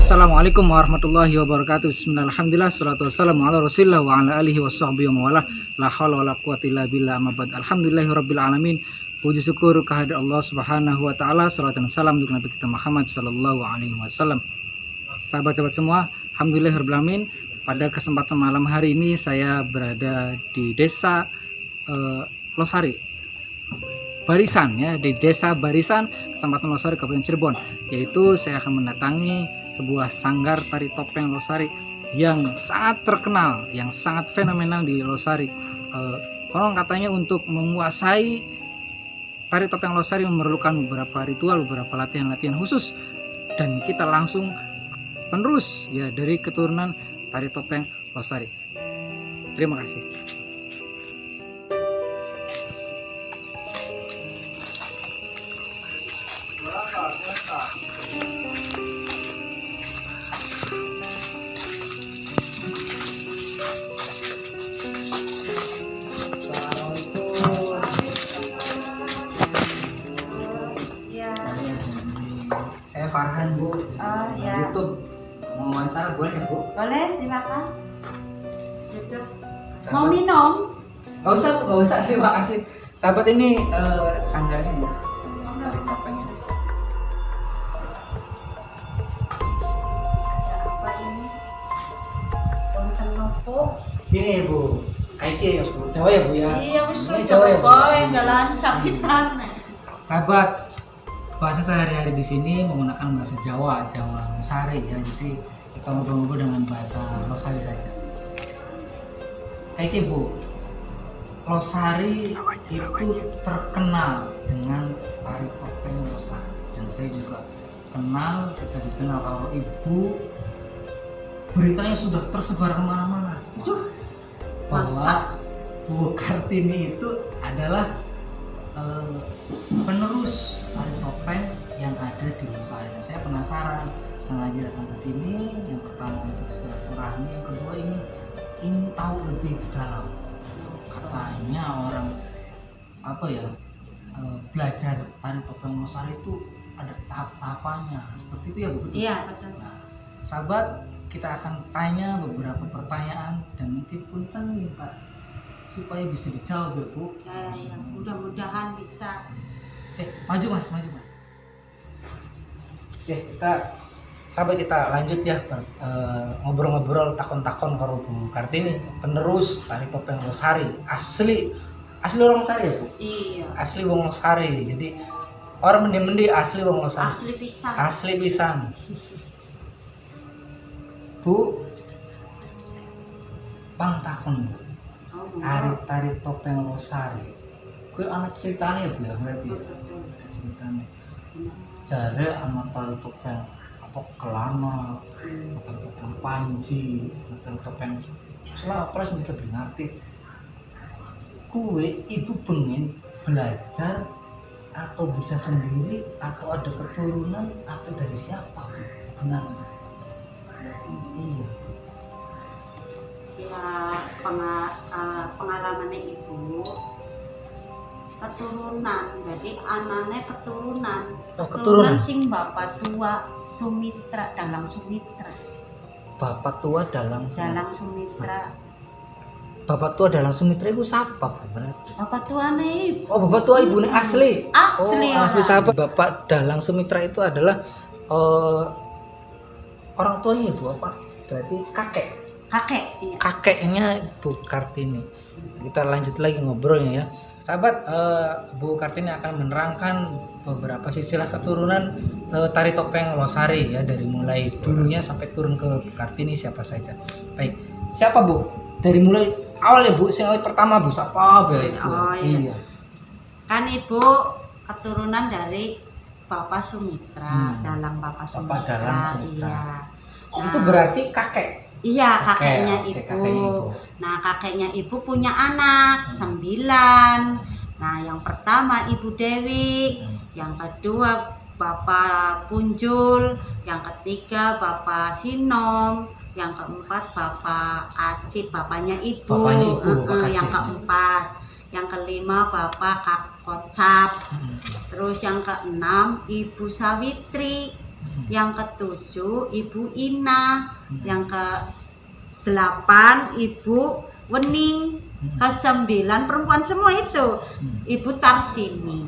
Assalamualaikum warahmatullahi wabarakatuh. Bismillahirrahmanirrahim. Salatu wassalamu ala rasulillah wa ala alihi wa sahbihi wa mawalah. La hawla wa la quwwata illa billah, amma ba'd. Alhamdulillahirabbil alamin. Puji syukur kehadirat Allah Subhanahu wa taala. Salawat dan salam untuk Nabi kita Muhammad sallallahu alaihi wasallam. Sahabat-sahabat semua, alhamdulillahirabbil alamin. Pada kesempatan malam hari ini saya berada di desa Losari Barisan, ya, di desa Barisan, Kecamatan Losari, Kabupaten Cirebon. Yaitu saya akan mendatangi sebuah sanggar tari topeng Losari yang sangat terkenal, yang sangat fenomenal di Losari. Konon katanya untuk menguasai tari topeng Losari memerlukan beberapa ritual, beberapa latihan-latihan khusus, dan kita langsung penerus ya dari keturunan tari topeng Losari. Terima kasih. Saya Farhan, Bu. Ya. YouTube. Mau wawancara boleh ya, Bu? Boleh, silakan. Duduk. Sahabat, Mau minum? Gak usah, terima kasih. Sahabat, ini sanggarnya, Bu. Tari topengnya. Apa ini? Wonten nopo? Ini, Bu. Kaiki ya, Bu. Jawa ya, Bu ya? Iya, wis Ini Jawa ya, Bu. dalan cakitan. Sahabat, bahasa sehari-hari di sini menggunakan bahasa Jawa Losari ya. Jadi kita ngobrol-ngobrol dengan bahasa Losari saja. Kayak Bu, Losari itu terkenal dengan tari topeng Losari, dan saya juga kenal, kita dikenal kalau Ibu beritanya sudah tersebar kemana-mana bahwa Bu Kartini itu adalah penerus tari topeng yang ada di Losari. Dan saya penasaran, sengaja datang ke sini. Yang pertama untuk silaturahmi, yang kedua ini ingin tahu lebih dalam. Katanya orang belajar tari topeng Losari itu ada tahap-tahapannya. Seperti itu ya, Bu? Iya, betul. Nah, sahabat, kita akan tanya beberapa pertanyaan dan nanti punten minta supaya bisa dijawab ya, Bu. Ya, mudah-mudahan bisa. Maju mas. Sahabat, kita lanjut ya, ngobrol-ngobrol takon-takon karo Bu Kartini, penerus tari topeng Losari. Asli orang Losari ya, Bu? Iya. Asli wong Losari. Jadi orang mendi asli wong Losari. Asli pisan. Bu, bang takon, Bu. Tari topeng Losari. Kuwi ana ceritane ya, Bu ya, berarti. Ceritane. Jare ana tari topeng apa kelana, tari topeng panji, tari topeng salah apa sing kita ngerti. Kuwi Ibu pengen belajar atau bisa sendiri atau ada keturunan atau dari siapa, Bu? Sebenarnya. Iya. Ya, pengalamannya Ibu keturunan, jadi anaknya keturunan sing bapak tua Sumitra, Dalang Sumitra. Bapak tua Dalang Sumitra. Bapak tua Dalang Sumitra itu siapa, Bu? Bapak tuane Ibu. Oh, bapak tua ibunya asli. Asli sahabat. Bapak Dalang Sumitra itu adalah orang tuanya Ibu apa? Berarti kakek. Iya. Kakeknya Bu Kartini. Kita lanjut lagi ngobrolnya ya. Sahabat, Bu Kartini akan menerangkan beberapa silsilah keturunan tari topeng Losari ya, dari mulai dulunya sampai turun ke Bu Kartini siapa saja. Baik, siapa Bu? Dari mulai awal ya, Bu. Yang pertama Bu siapa? Iya. Kan Ibu keturunan dari Bapak Sumitra, Dalang Bapak Sumitra. Bapak Dalang Sumitra. Iya. Itu berarti kakek. Iya, kakeknya Oke, ibu. kakeknya ibu. Nah, kakeknya ibu punya anak 9. Nah, yang pertama Ibu Dewi, yang kedua Bapak Punjul, yang ketiga Bapak Sinom, yang keempat Bapak Kacip, bapaknya ibu. Bapaknya ibu, Bapak Kacip. Yang keempat, yang kelima Bapak Kocap. Terus yang keenam Ibu Sawitri, yang ketujuh Ibu Ina, yang ke-8 Ibu Wening, ke-9 perempuan semua itu Ibu Tarsini.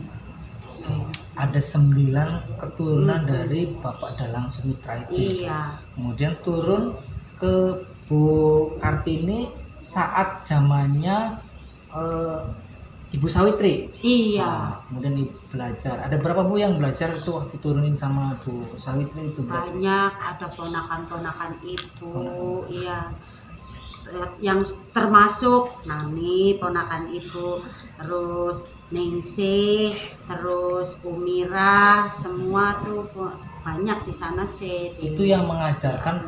Ada 9 keturunan dari Bapak Dalang Sumitra itu. Iya. Kemudian turun ke Bu Kartini saat zamannya Ibu Sawitri. Iya. Nah, kemudian ibu belajar. Ada berapa Bu yang belajar itu waktu turunin sama Bu Sawitri itu? Banyak, ada ponakan-ponakan ibu. Iya. Yang termasuk Nani ponakan ibu, terus Ningsih, terus Umira, semua tuh banyak di sana sih. Itu yang mengajarkan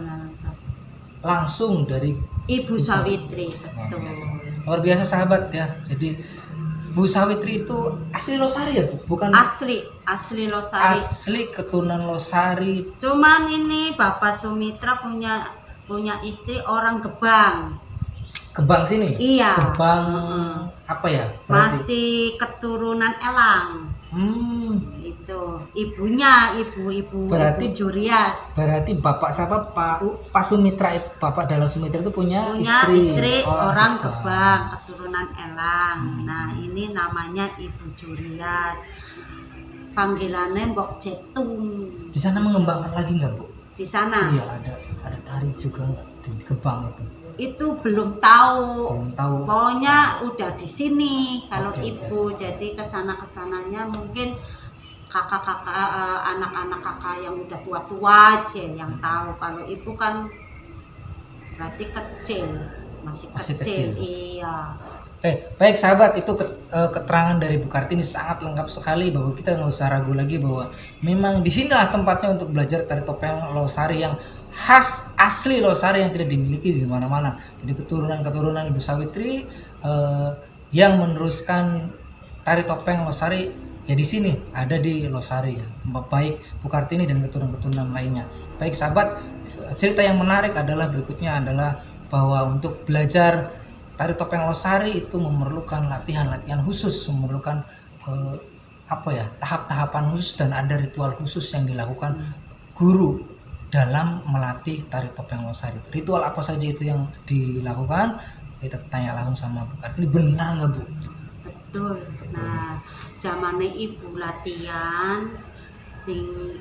langsung dari Ibu Sawitri, betul. luar biasa sahabat ya. Jadi Bu Sawitri itu asli Losari ya Bu? Bukan Asli Losari. asli keturunan Losari. Cuman ini Bapak Sumitra punya istri orang Gebang. Gebang sini? Iya. Gebang apa ya? Berarti? Masih keturunan Elang. Itu ibunya ibu Berarti- Ibu Jurias. Berarti bapak siapa Pak Sumitra, Bapak Dalang Sumitra itu punya Istri orang Gebang. Gebang, keturunan Elang. Nah, ini namanya Ibu Jurias. Panggilannya Mbok Jetung. Di sana mengembangkan lagi nggak Bu? Di sana. Iya, ada tari juga nggak di Gebang itu? Itu belum tahu. Belum tahu. Pokoknya udah di sini kalau Oke, ibu. Jadi kesananya mungkin kakak-kakak, anak-anak kakak yang udah tua-tua aja yang tahu. Kalau ibu kan berarti kecil, masih kecil. Iya. Baik sahabat, itu keterangan dari Bu Kartini sangat lengkap sekali bahwa kita nggak usah ragu lagi bahwa memang disinilah tempatnya untuk belajar tari topeng Losari yang khas asli Losari yang tidak dimiliki di mana-mana. Jadi keturunan Ibu Sawitri yang meneruskan tari topeng Losari ya di sini ada di Losari ya. Baik Bu Kartini dan keturunan lainnya. Baik sahabat, cerita yang menarik adalah berikutnya adalah bahwa untuk belajar tari topeng Losari itu memerlukan latihan khusus, memerlukan tahap-tahapan khusus dan ada ritual khusus yang dilakukan guru dalam melatih tari topeng Losari. Ritual apa saja itu yang dilakukan? Kita tanya langsung sama Bu Kartini, benar nggak Bu? Betul. Nah, zamannya ibu latihan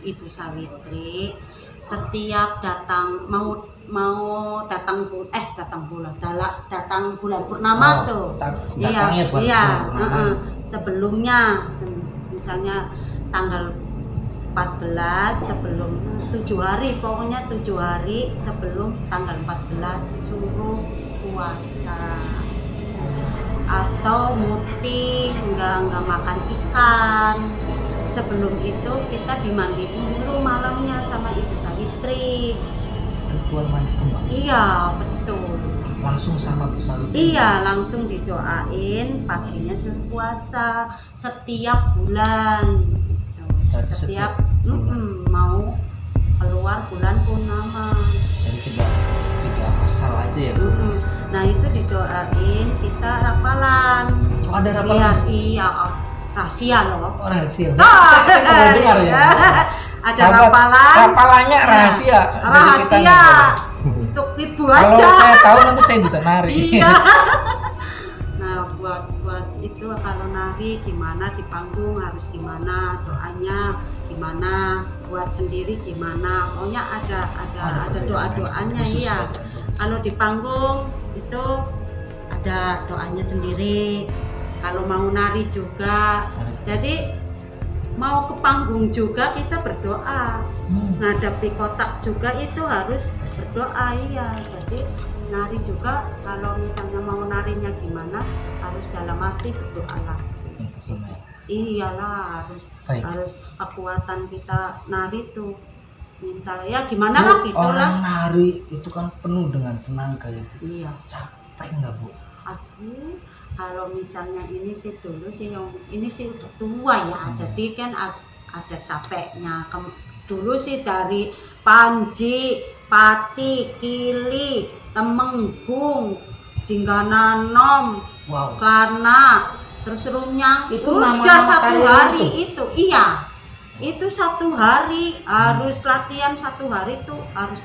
Ibu Sawitri, setiap datang mau datang bulan purnama tuh. Datangnya buat bulan purnama. Sebelumnya misalnya tanggal 14 sebelum 7 hari, pokoknya 7 hari sebelum tanggal 14 suruh puasa atau muti, enggak makan ikan. Sebelum itu kita dimandiin dulu malamnya sama Ibu Sawitri. Ritual mandi kembang. Iya, betul. Langsung sama Bu Sawitri. Iya, langsung didoain paginya suruh puasa setiap bulan. Setiap mau keluar bulan purnama. Jadi tidak asal aja ya Bu. Nah, itu didoain, kita rapalan. Oh, ada rapalan? Iya, rahasia loh. Oh, rahasia. Saya pernah dengar ya. Ada Sahabat, rapalan. rapalannya rahasia. Jadi kita Rahasia. nggak Untuk ibu Kalau aja. saya tahu nanti saya bisa nari. Iya. Nah, buat itu kalau nari gimana di panggung harus gimana, doanya gimana, buat sendiri gimana. Pokoknya ada doa-doanya iya. Kalau di panggung itu ada doanya sendiri. Kalau mau nari juga. Jadi mau ke panggung juga kita berdoa. Ngadepi kotak juga itu harus berdoa iya. Jadi nari juga kalau misalnya mau narinya gimana harus dalam hati berdoa lagi. Iyalah harus Baik. harus kekuatan kita nari tuh minta ya gimana lah gitu Orang lah. nari itu kan penuh dengan tenaga ya Bu. Iya. Capek nggak Bu? Aduh, kalau misalnya ini sih dulu sih yang ini sih udah tua ya, jadi kan ada capeknya. Dulu sih dari Panji, Pati, Kili, Temenggung, Jinggananom, Wow. Kana, terus Rumnyang, Itu udah nama-nama satu tarian hari itu. Iya, itu satu hari harus latihan, satu hari tuh harus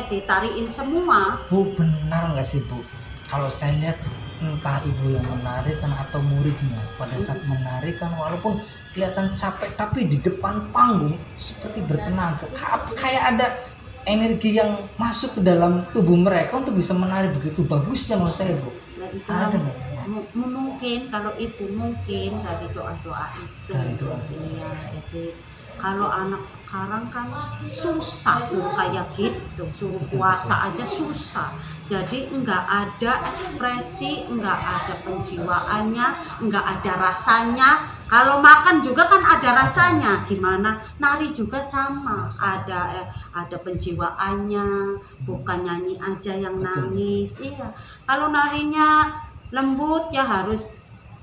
ditariin semua. Bu, benar nggak sih Bu? Kalau saya lihat entah ibu yang menari kan atau muridnya pada saat menari kan walaupun kelihatan capek tapi di depan panggung seperti bertenaga, kayak ada energi yang masuk ke dalam tubuh mereka untuk bisa menari begitu bagusnya menurut saya Bu. Nah, itu Ada nggak? mungkin kalau ibu mungkin dari doa-doa itu. Dari doa. Iya, jadi kalau anak sekarang kan susah suruh kayak gitu, suruh puasa aja susah. Jadi enggak ada ekspresi, enggak ada penjiwaannya, enggak ada rasanya. Kalau makan juga kan ada rasanya. Gimana? Nari juga sama, ada penjiwaannya, bukan nyanyi aja yang nangis. Iya. Kalau narinya lembut ya harus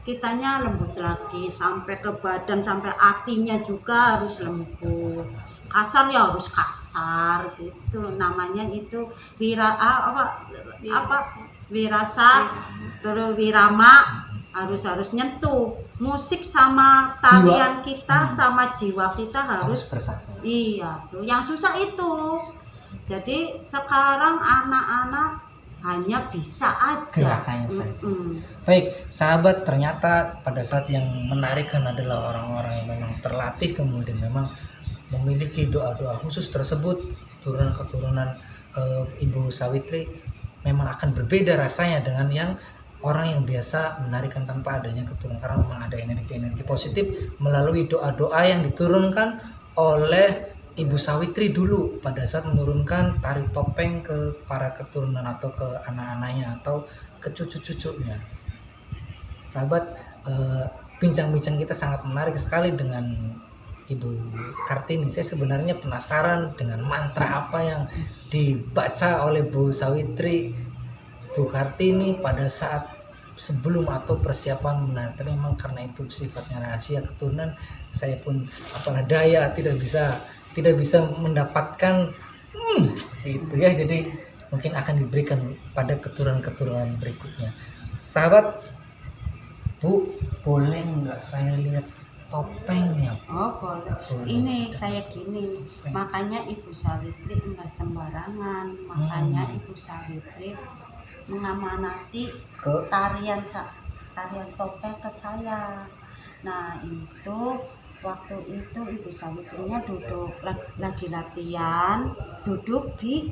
kitanya lembut lagi sampai ke badan, sampai hatinya juga harus lembut. Kasar ya harus kasar gitu. Namanya itu wirasa, terus wirama, harus nyentuh. Musik sama tarian kita sama jiwa kita harus bersatu. Iya, tuh yang susah itu. Jadi sekarang anak-anak hanya bisa aja Gerakannya saja. Baik, sahabat, ternyata pada saat yang menarikan adalah orang-orang yang memang terlatih, kemudian memang memiliki doa-doa khusus tersebut. Keturunan Ibu Sawitri memang akan berbeda rasanya dengan yang orang yang biasa menarikan tanpa adanya keturunan, karena memang ada energi-energi positif melalui doa-doa yang diturunkan oleh Ibu Sawitri dulu pada saat menurunkan tari topeng ke para keturunan atau ke anak-anaknya atau ke cucu-cucunya. Sahabat, bincang-bincang kita sangat menarik sekali dengan Ibu Kartini. Saya sebenarnya penasaran dengan mantra apa yang dibaca oleh Bu Sawitri, Bu Kartini pada saat sebelum atau persiapan menari. Tapi memang karena itu sifatnya rahasia keturunan, saya pun apalah daya tidak bisa mendapatkan gitu ya. Jadi mungkin akan diberikan pada keturunan-keturunan berikutnya. Sahabat, Bu, boleh nggak saya lihat topengnya? Oh boleh. Ini kayak gini. Makanya Ibu Sawitri enggak sembarangan. Makanya Ibu Sawitri mengamanati tarian topeng ke saya. Nah itu waktu itu Ibu Sawitrinya duduk lagi latihan, duduk di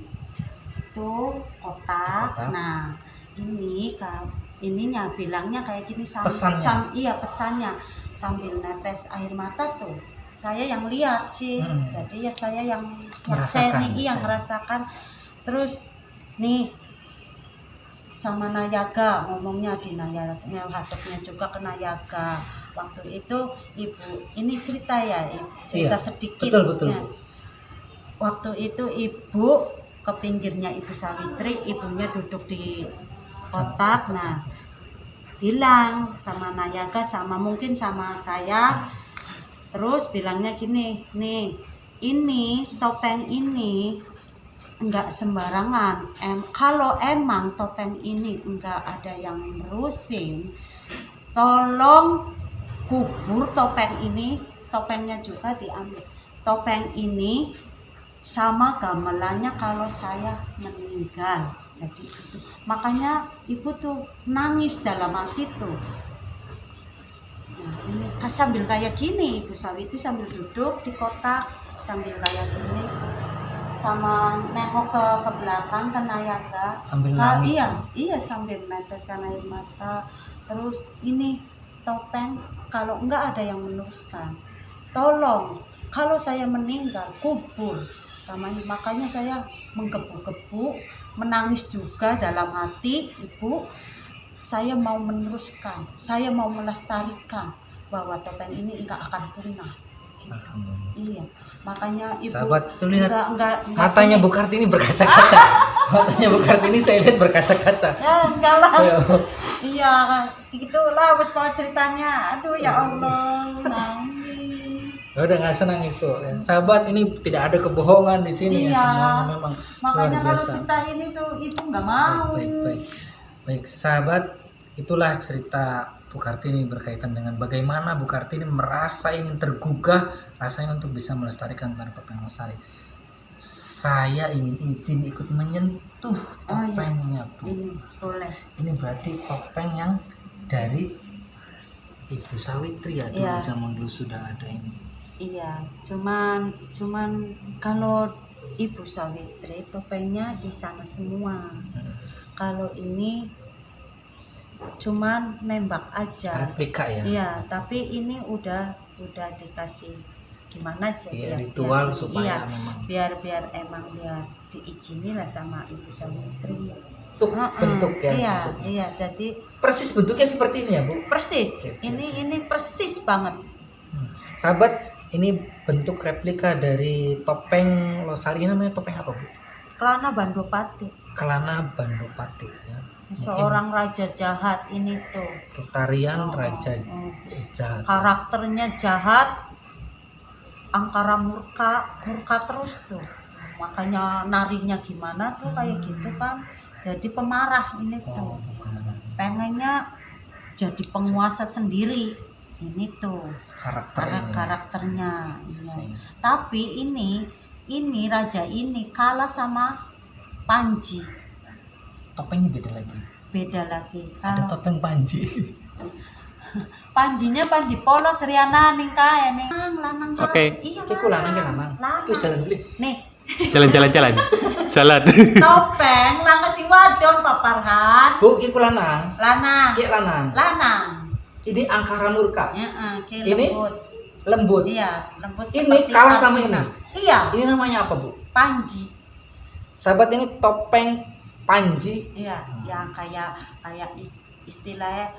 itu kotak. Nah ininya bilangnya kayak gini pesannya sambil netes air mata tuh. Saya yang lihat sih, jadi ya saya yang ngerasakan. Terus nih sama Nayaga, ngomongnya di Nayaga, hadapnya juga ke Nayaga. Waktu itu Ibu, ini cerita sedikit. Betul. Ya. Waktu itu Ibu ke pinggirnya Ibu Sawitri, ibunya duduk di kotak. Nah, bilang sama Nayaga, mungkin sama saya, terus bilangnya gini, nih ini topeng ini enggak sembarangan. Kalau emang topeng ini enggak ada yang nerusin, tolong kubur topeng ini, topengnya juga diambil. Topeng ini sama gamelannya kalau saya meninggal. Jadi itu. Makanya Ibu tuh nangis dalam hati tuh. Nah, ini kan sambil kayak gini, Ibu Sawitri sambil duduk di kotak, sambil kayak gini. Sama nengok ke belakang ke Nayaga sambil nangis. Iya sambil neteskan air mata. Terus ini topeng kalau enggak ada yang meneruskan, tolong kalau saya meninggal kubur sama ini. Makanya saya menggebu-gebu, menangis juga dalam hati. Ibu, saya mau meneruskan, saya mau melestarikan bahwa topeng ini enggak akan punah. Alhamdulillah. Iya, makanya ibu Sahabat, tuh lihat enggak matanya Bu Kartini berkaca-kaca. Matanya Bu Kartini saya lihat berkaca-kaca. ya enggak lah. Ya. Iya, gitulah wes mau ceritanya. Aduh ya Allah, nangis. Udah nggak usah nangis Bu. Sahabat, ini tidak ada kebohongan di sini ya, Iya. semuanya memang luar Makanya kalau biasa. cerita ini tuh ibu nggak mau. Baik sahabat, itulah cerita Bu Kartini berkaitan dengan bagaimana Bu Kartini merasa ingin tergugah rasanya untuk bisa melestarikan tari topeng Losari. Saya ingin izin ikut menyentuh topengnya Bu. Ini boleh. Ini berarti topeng yang dari Ibu Sawitri ya, dulu Iya. zaman dulu sudah ada ini. Iya, cuman kalau Ibu Sawitri topengnya di sana semua. Kalau ini cuman nembak aja. Replika ya. Iya, tapi ini udah dikasih gimana aja Iya, biar- ritual biar- supaya iya, memang biar emang biar diizini lah sama Ibu Sawitri. untuk bentuk ya. Iya, bentuknya. iya, jadi Persis bentuknya seperti ini ya Bu. persis. Oke, oke, Ini persis banget. Sahabat, ini bentuk replika dari topeng Losari, namanya topeng apa Bu? Kelana Bandopati. Kelana Bandopati ya. Seorang raja jahat ini tuh. Tarian Raja Oh, Jahat. karakternya jahat, angkara murka terus tuh. Makanya narinya gimana tuh kayak gitu kan. Jadi pemarah ini tuh. Pengennya jadi penguasa sendiri. Ini tuh Karakternya. karakternya. Iya. Tapi ini raja ini kalah sama Panji. Topengnya beda lagi. Beda lagi. Ada Kalau topeng Panji. Panjinya Panji polos Riana ning kae ning lanang. Oke. Iya. Oke, lanang ya lanang. Terus jalan beli. Nih, Jalan. Jalan. topeng lanang si wadon Pak Farhan. Bu, iku lanang. Lanang. Ki lanang. Lanang. Ini angkara murka. Heeh, ki Ini? lembut. Lembut. Iya, lembut Ini seperti kalah sama Arjuna. ini. Iya, Ini namanya apa Bu? Panji. Sahabat, ini topeng Panji. Iya, yang kayak istilahnya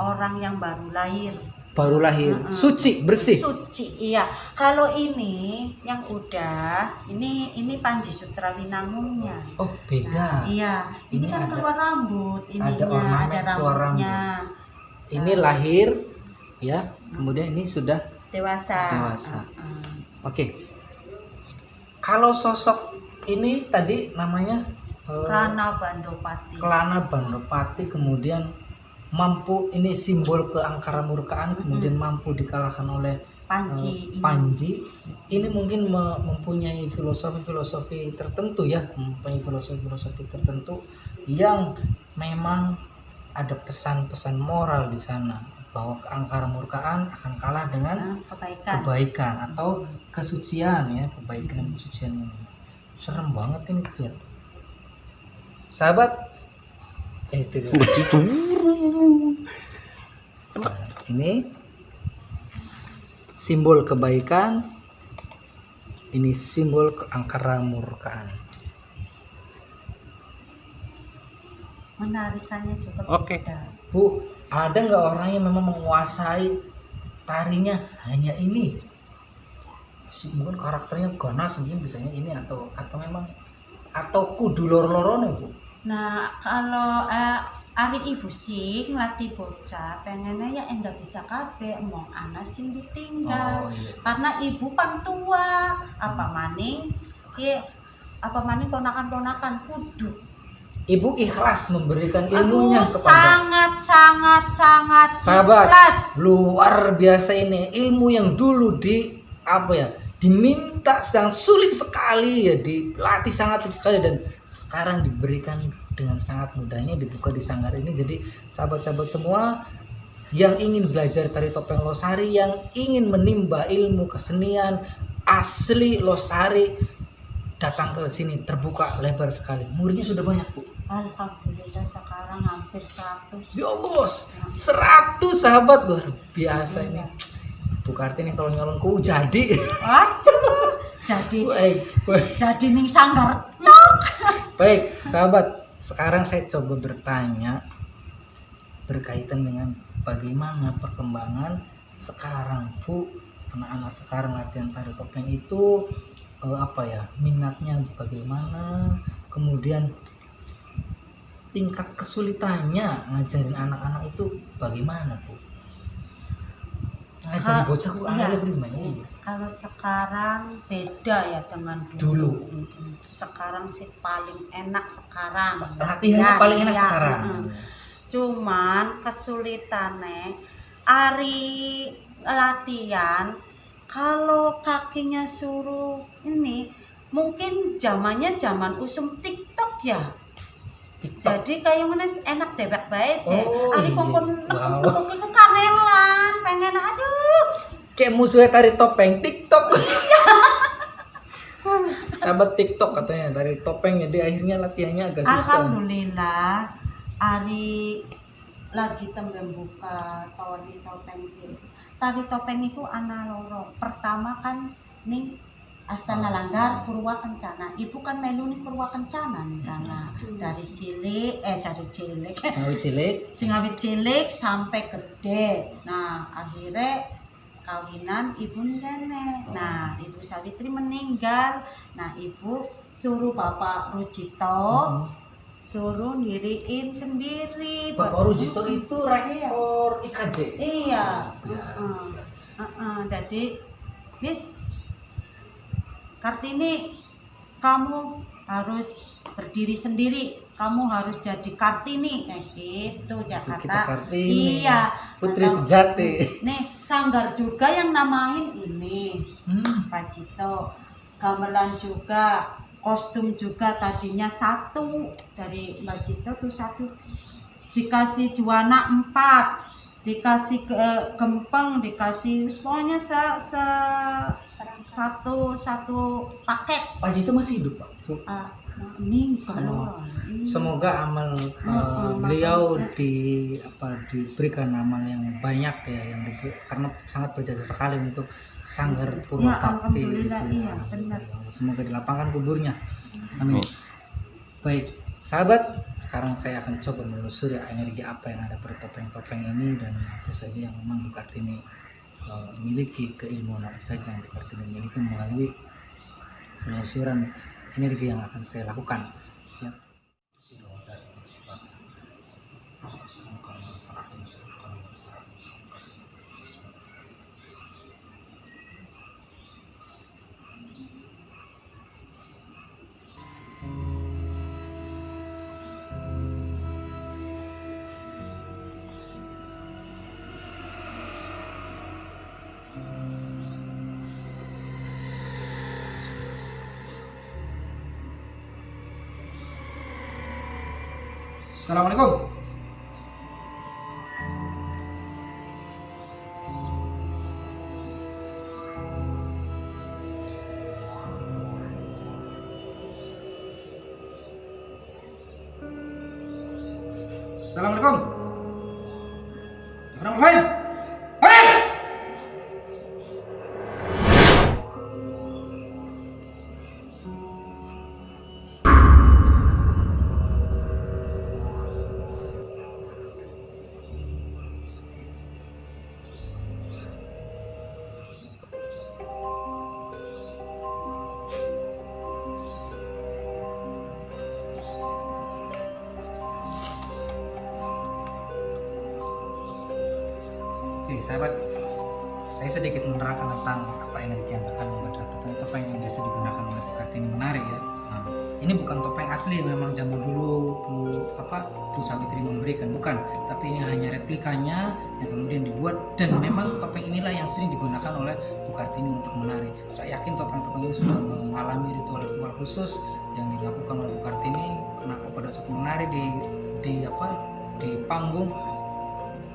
orang yang baru lahir. Baru lahir. Suci, bersih. Suci, iya. Kalau ini yang udah, ini Panji Sutrawinangunnya. Oh, beda. Iya, ini Ini kan ada- keluar rambut, ininya ada ornamen ada keluar rambutnya. Ini lahir ya, kemudian ini sudah Dewasa. Dewasa. Oke. Kalau sosok ini tadi namanya Kelana Bandopati. Kelana Bandopati, kemudian mampu, ini simbol keangkara murkaan, kemudian mampu dikalahkan oleh Panji. ini. Panji. Ini mungkin mempunyai filosofi tertentu ya, mempunyai filosofi tertentu yang memang ada pesan-pesan moral di sana, bahwa keangkara murkaan akan kalah dengan kebaikan atau kesucian ya, kebaikan dan kesucian ini. Serem banget ini lihat. Sahabat, itu dia. Ini simbol kebaikan, ini simbol keangkara murkaan. Menarikannya juga Oke. beda. Bu, ada nggak orang yang memang menguasai tarinya hanya ini? Mungkin karakternya ganas, mungkin biasanya ini atau memang atau kudu loro-lorone Bu. Nah, kalau Ari ibu sih ngelatih bocah, pengennya ya enggak bisa kabeh, mau anak sing ditinggal. Oh, iya. Karena ibu kan tua, apa maning ponakan-ponakan kudu. Ibu ikhlas memberikan ilmunya Aduh, kepada sangat sahabat. ikhlas. Luar biasa ini ilmu yang dulu diminta sangat sulit sekali ya, dilatih sangat sulit sekali, dan sekarang diberikan dengan sangat mudahnya, dibuka di sanggar ini. Jadi sahabat-sahabat semua yang ingin belajar tari topeng Losari, yang ingin menimba ilmu kesenian asli Losari, datang ke sini, terbuka lebar sekali. Muridnya sudah banyak Bu. Alhamdulillah sekarang hampir 100. Ya Allah, 100 sahabat, luar biasa ini. Bu Kartini kalau nyalonku jadi. Aduh, jadi Baik, ning sanggar. baik sahabat. Sekarang saya coba bertanya berkaitan dengan bagaimana perkembangan sekarang Bu anak-anak sekarang latihan tari topeng itu apa ya, minatnya bagaimana, kemudian tingkat kesulitannya ngajarin anak-anak itu bagaimana tuh? Ngajarin bocah kok Iya. bagaimana? Iya. Kalau sekarang beda ya dengan dulu. Sekarang sih paling enak sekarang. Latihannya paling enak iya, sekarang. Cuman kesulitannya hari latihan kalau kakinya suruh ini mungkin zamannya zaman usum TikTok ya. TikTok. Jadi kayak mana enak debak baik je. Oh, Ari iya. kongkon Wow. nekuk itu kangelan, pengen aduh. Kayak musuhnya tari topeng TikTok. Sahabat TikTok katanya tari topeng, jadi akhirnya latihannya agak susah. Alhamdulillah Ari lagi tembem buka tari topeng itu. Tari topeng itu ana loro. Pertama kan ning Astana Langgar Purwa Kencana. Ibu kan melu ning Purwa Kencana nih karena dari cilik Sangat cilik. singawit cilik sampai gede. Nah, akhirnya kawinan ibu nenek. Nah, Ibu Sawitri meninggal. Nah, ibu suruh Bapak Rujito suruh ndiriin sendiri. Bapak Rujito itu rektor IKJ. Iya. Ya. Jadi, Miss Kartini, kamu harus berdiri sendiri. Kamu harus jadi Kartini kayak gitu, Jakarta. Kita Kartini. Iya. Putri Atau- sejati. Nih, Sanggar juga yang namain ini. Pak Cito. Gamelan juga, kostum juga tadinya satu dari Mbak Cito tuh satu. Dikasih juana 4, dikasih gempeng, dikasih pokoknya satu paket. Pak Jito masih hidup, Pak. Meninggal. Oh. Semoga amal beliau diberikan amal yang banyak ya, karena sangat berjasa sekali untuk Sanggar Purwabakti di alhamdulillah, sini. iya, benar. Semoga dilapangkan kuburnya. Amin. Baik, sahabat, sekarang saya akan coba menelusuri energi apa yang ada pada topeng-topeng ini dan apa saja yang memang Bu Kartini miliki, keilmuan apa saja yang Bu Kartini miliki melalui penelusuran energi yang akan saya lakukan. Ya. Assalamualaikum. Assalamualaikum. Assalamualaikum. Oke, sahabat, saya sedikit menerangkan tentang apa energi yang terkandung pada topeng-topeng yang biasa digunakan oleh Bu Kartini menari ya. Nah, ini bukan topeng asli yang memang zaman dulu Bu Sawitri memberikan, bukan, tapi ini hanya replikanya yang kemudian dibuat, dan memang topeng inilah yang sering digunakan oleh Bu Kartini untuk menari. Saya yakin topeng-topeng ini sudah mengalami ritual-ritual khusus yang dilakukan oleh Bu Kartini kenapa pada saat menari di panggung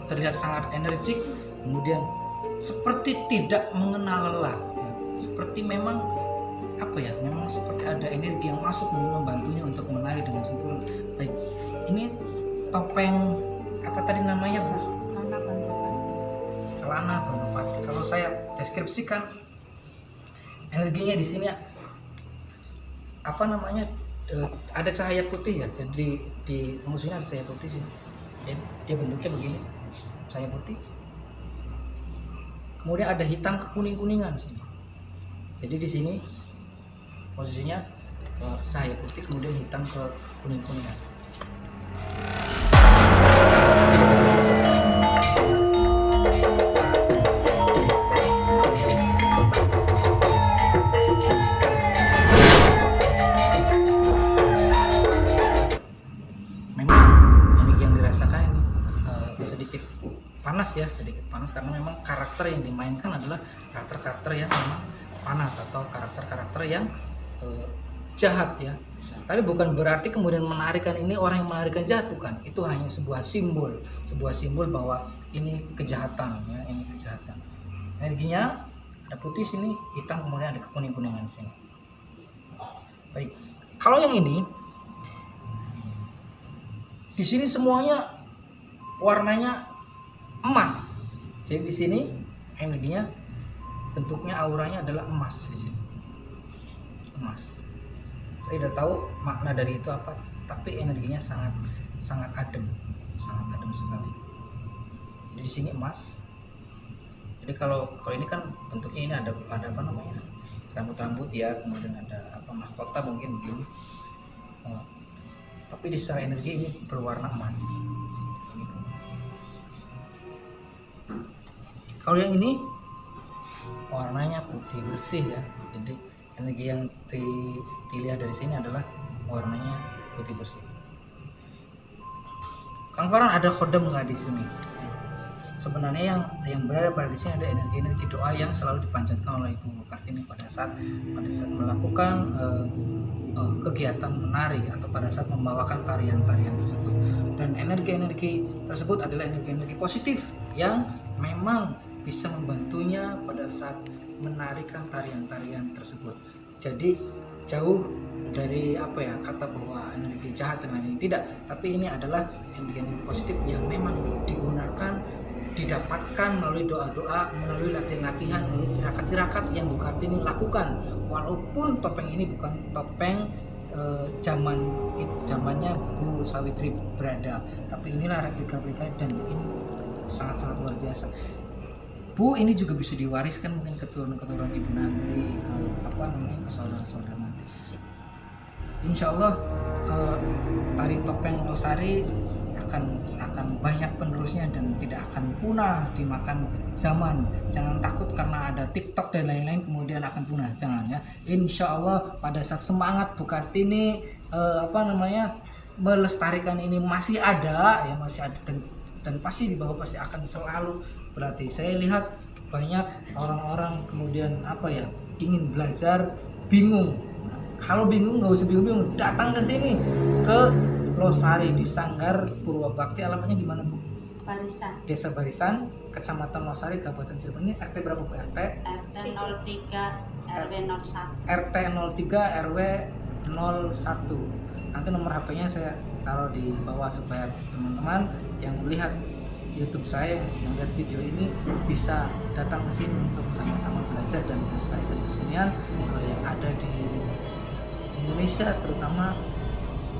terlihat sangat energik, kemudian seperti tidak mengenal lelah ya. Seperti memang memang seperti ada energi yang masuk membantunya untuk menari dengan sempurna. Baik, ini topeng apa tadi namanya, Bu? Kelana Bandopati. Kalau saya deskripsikan energinya di sini ada cahaya putih ya. Jadi di musuhnya ada cahaya putih sini. Dia bentuknya begini, cahaya putih. kemudian ada hitam ke kuning-kuningan di sini. Jadi di sini posisinya cahaya putih kemudian hitam ke kuning-kuningan. Memang energi yang dirasakan ini sedikit panas karena memang karakter yang dimainkan adalah karakter-karakter yang memang panas atau karakter-karakter yang jahat ya. Tapi bukan berarti kemudian menarikan ini orang yang menarikan jahat, bukan. Itu hanya sebuah simbol bahwa ini kejahatan ya, ini kejahatan. Energinya ada putih sini, hitam kemudian ada kekuning-kuningan di sini. Baik. Kalau yang ini di sini semuanya warnanya emas. Jadi di sini energinya bentuknya auranya adalah emas di sini. Emas. Saya tidak tahu makna dari itu apa, tapi energinya sangat adem sekali. Jadi di sini emas. Jadi kalau ini kan bentuknya ini ada apa namanya, rambut ya, kemudian ada apa mahkota mungkin begini. Tapi di secara energi ini berwarna emas. Kalau yang ini warnanya putih bersih ya. Jadi energi yang dilihat dari sini adalah warnanya putih bersih. Kang Farhan, ada khodam nggak di sini? Sebenarnya yang berada pada di sini ada energi doa yang selalu dipanjatkan oleh Ibu Kartini pada saat melakukan kegiatan menari atau pada saat membawakan tarian-tarian tersebut. Dan energi-energi tersebut adalah energi-energi positif yang memang bisa membantunya pada saat menarikan tarian-tarian tersebut. Jadi jauh dari kata bahwa energi jahat dan lain-lain, tidak, tapi ini adalah energi positif yang memang didapatkan melalui doa-doa, melalui latihan-latihan, melalui tirakat-tirakat yang Bu Kartini lakukan. Walaupun topeng ini bukan topeng zamannya Bu Sawitri berada, tapi inilah replika dan ini sangat-sangat luar biasa. Bu, ini juga bisa diwariskan mungkin keturunan Ibu nanti ke saudara-saudara nanti. Insya Allah tari topeng Losari akan banyak penerusnya dan tidak akan punah dimakan zaman. Jangan takut karena ada TikTok dan lain-lain kemudian akan punah, jangan ya. Insya Allah pada saat semangat Bu Kartini melestarikan ini masih ada dan pasti di bawah pasti akan selalu berlatih. Saya lihat banyak orang-orang kemudian ingin belajar bingung. Nah, kalau bingung nggak usah bingung, datang ke sini ke Losari di Sanggar Purwabakti. Alamatnya di mana, Bu? Barisan. Desa Barisan, Kecamatan Losari, Kabupaten Cirebon. Ini RT berapa, Bu? RT 03 RW 01. RT 03 RW 01. Nanti nomor HP-nya saya taruh di bawah supaya teman-teman yang melihat YouTube saya, yang lihat video ini bisa datang ke sini untuk sama-sama belajar dan melestarikan kesenian yang ada di Indonesia, terutama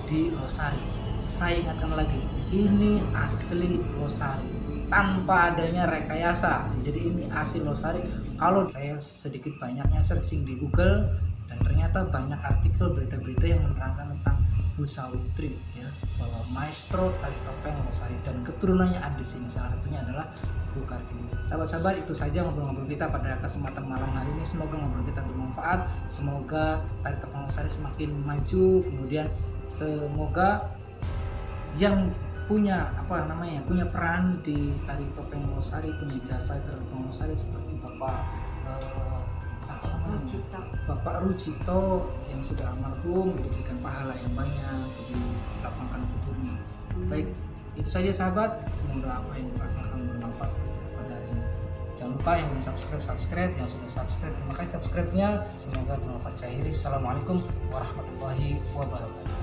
di Losari. Saya ingatkan lagi, ini asli Losari tanpa adanya rekayasa. Jadi ini asli Losari. Kalau saya sedikit banyaknya searching di Google dan ternyata banyak artikel berita-berita yang menerangkan tentang Bu Sawitri ya, bahwa maestro tari topeng Losari dan keturunannya ada di sini. Salah satunya adalah Bu Kartini. Sahabat-sahabat, itu saja ngobrol-ngobrol kita pada kesempatan malam hari ini. Semoga ngobrol kita bermanfaat. Semoga tari topeng Losari semakin maju. Kemudian semoga yang punya peran di tari topeng Losari, punya jasa tari topeng Losari seperti Bapak Rujito yang sudah almarhum diberikan pahala yang banyak, dilapangkan kuburnya. Baik, itu saja sahabat. Semoga apa yang kita lakukan bermanfaat pada hari ini. Jangan lupa yang belum subscribe, yang sudah subscribe terima kasih subscribe-nya. Semoga bermanfaat. Saya Iris. Assalamualaikum warahmatullahi wabarakatuh.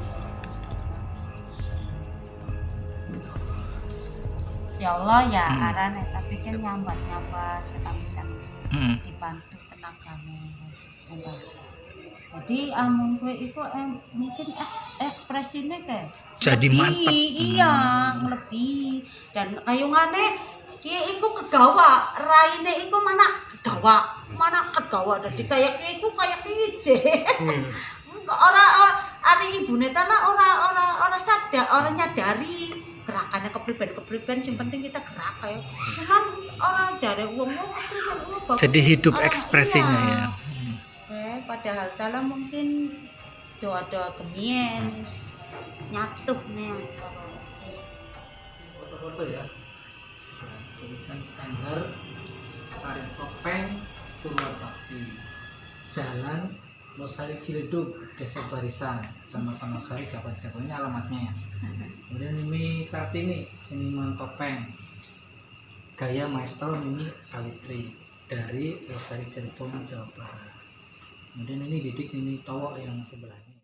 Ya Allah ya aran tapi kan nyambat kita bisa dibantu tenagamu. Jadi amun gue itu mungkin ekspresinya kayak jadi lebih, mantap. Iya lebih dan kayungane kia iku kegawa raine iku mana kegawa dadi kayak iku kayak ije. Ora ari ibune tanah ora sadar, ora nyadari gerakannya kepriben sing penting kita gerak kayak cuman orang jare wong kepriben bagus. Jadi hidup Orang, ekspresinya iya. ya. Padahal dalam mungkin doa-doa kemien nyatuh nih Foto-foto ya. Tulisan Sanggar, Tari Topeng, Purwabakti, Jalan Losari Ciledug, Desa Barisan, Kecamatan Losari, Kabupaten Cirebon. Ini alamatnya ya. Kemudian ini Kartini, seniman topeng, gaya maestro Nini Sawitri dari Losari Cirebon, Jawa Barat. Kemudian ini Didik Nini Towo yang sebelahnya.